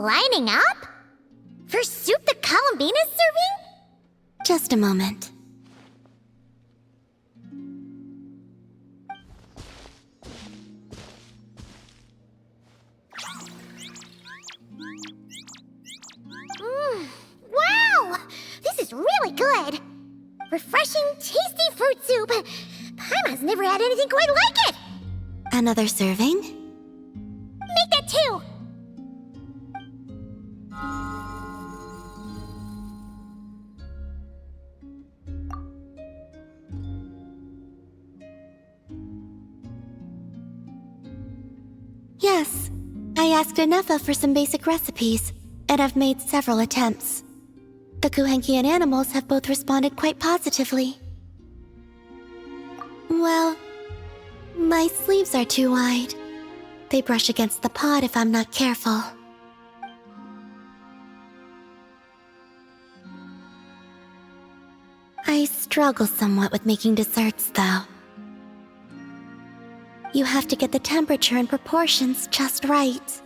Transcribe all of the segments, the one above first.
lining up? For soup the Columbine is serving? Just a moment. Wow! This is really good! Refreshing, tasty fruit soup! Paimon's never had anything quite like it! Another serving? Make that two! Yes. I asked Anefa for some basic recipes, and I've made several attempts. The Kuhenkian animals have both responded quite positively. Well, my sleeves are too wide. They brush against the pot if I'm not careful. I struggle somewhat with making desserts, though. You have to get the temperature and proportions just right.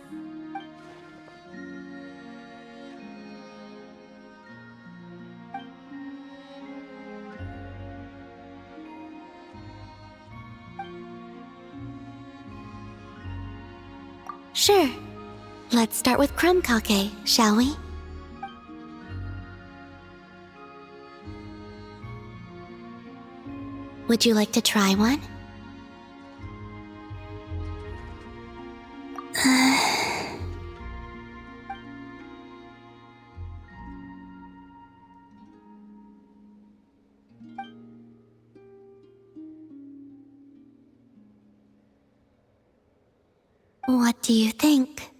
Sure. Let's start with crumb kake, shall we? Would you like to try one? What do you think?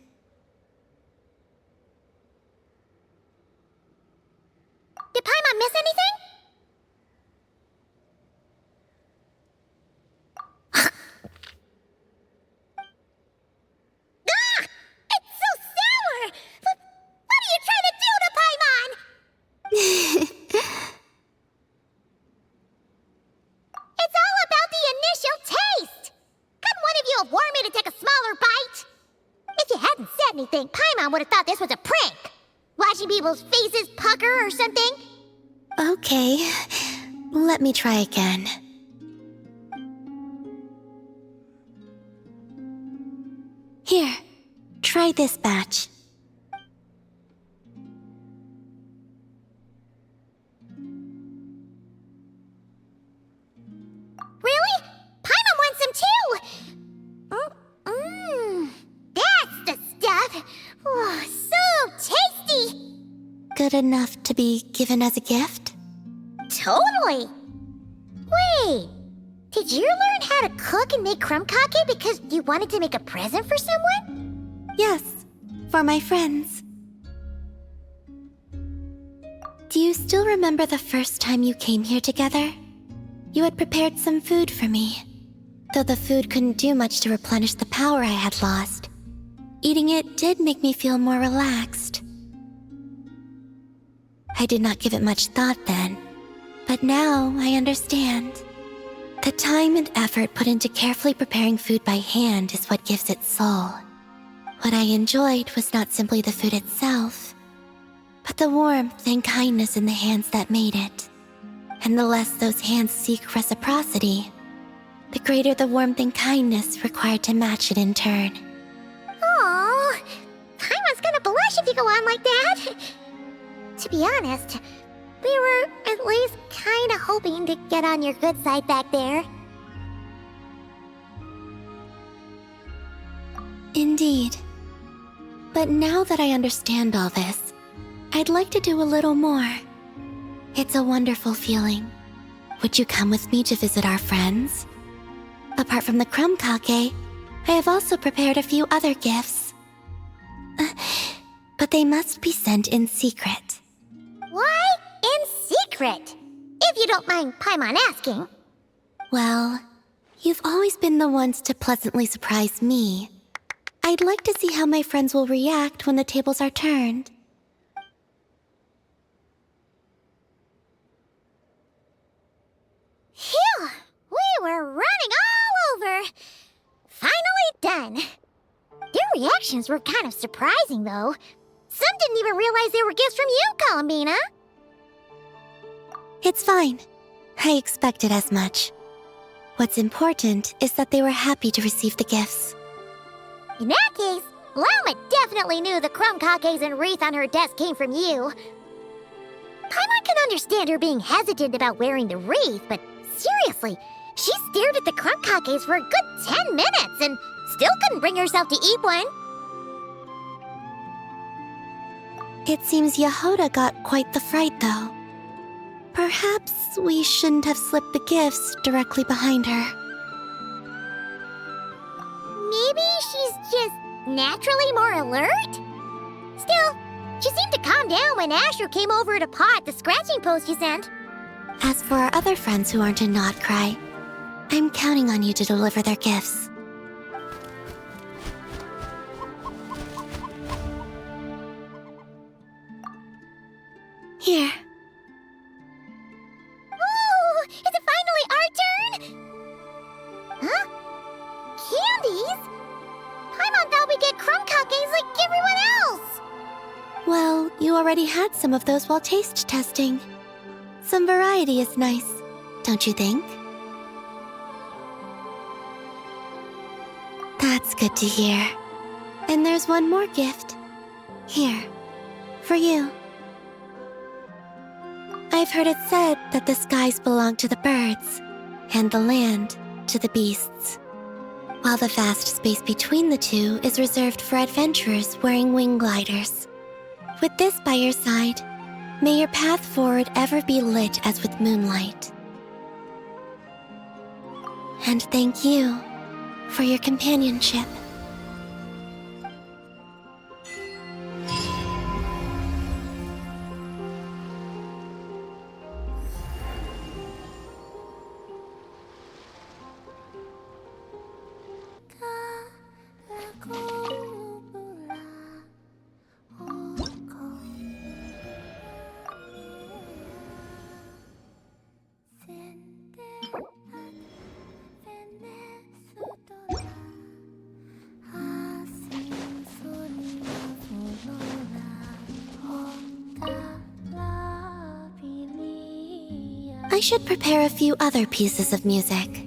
Did Paimon miss anything? Ah! It's so sour! What are you trying to do to Paimon? It's all about the initial taste! Couldn't one of you have warned me to take a smaller bite? If you hadn't said anything, Paimon would have thought this was a prank. Watching people's faces pucker or something. Okay, let me try again. Here, try this batch. Really? Paimon wants some too! That's the stuff! Oh, so tasty! Good enough to be given as a gift? Totally! Wait, did you learn how to cook and make crumb kake because you wanted to make a present for someone? Yes, for my friends. Do you still remember the first time you came here together? You had prepared some food for me, though the food couldn't do much to replenish the power I had lost. Eating it did make me feel more relaxed. I did not give it much thought then, but now I understand. The time and effort put into carefully preparing food by hand is what gives it soul. What I enjoyed was not simply the food itself, but the warmth and kindness in the hands that made it. And the less those hands seek reciprocity, the greater the warmth and kindness required to match it in turn. Aww, Paimon's gonna blush if you go on like that. To be honest, we were at least kinda hoping to get on your good side back there. Indeed. But now that I understand all this, I'd like to do a little more. It's a wonderful feeling. Would you come with me to visit our friends? Apart from the crumb kake, I have also prepared a few other gifts. But they must be sent in secret. Why in secret? If you don't mind Paimon asking. Well, you've always been the ones to pleasantly surprise me. I'd like to see how my friends will react when the tables are turned. Phew! We were running all over! Finally done! Their reactions were kind of surprising, though. didn't even realize they were gifts from you, Columbina. It's fine. I expected as much. What's important is that they were happy to receive the gifts. In that case, Lauma definitely knew the crumb cakes and wreath on her desk came from you. Paimon can understand her being hesitant about wearing the wreath, but seriously, she stared at the crumb cakes for a good 10 minutes and still couldn't bring herself to eat one. It seems Yehoda got quite the fright, though. Perhaps we shouldn't have slipped the gifts directly behind her. Maybe she's just naturally more alert? Still, she seemed to calm down when Astro came over to paw at the scratching post you sent. As for our other friends who aren't in Nod-Krai, I'm counting on you to deliver their gifts. Here. Ooh, is it finally our turn? Huh? Candies? Paimon thought we'd get crumb cakes like everyone else. Well, you already had some of those while taste testing. Some variety is nice, don't you think? That's good to hear. And there's one more gift. Here, for you. I've heard it said that the skies belong to the birds, and the land to the beasts, while the vast space between the two is reserved for adventurers wearing wing gliders. With this by your side, may your path forward ever be lit as with moonlight. And thank you for your companionship. I should prepare a few other pieces of music.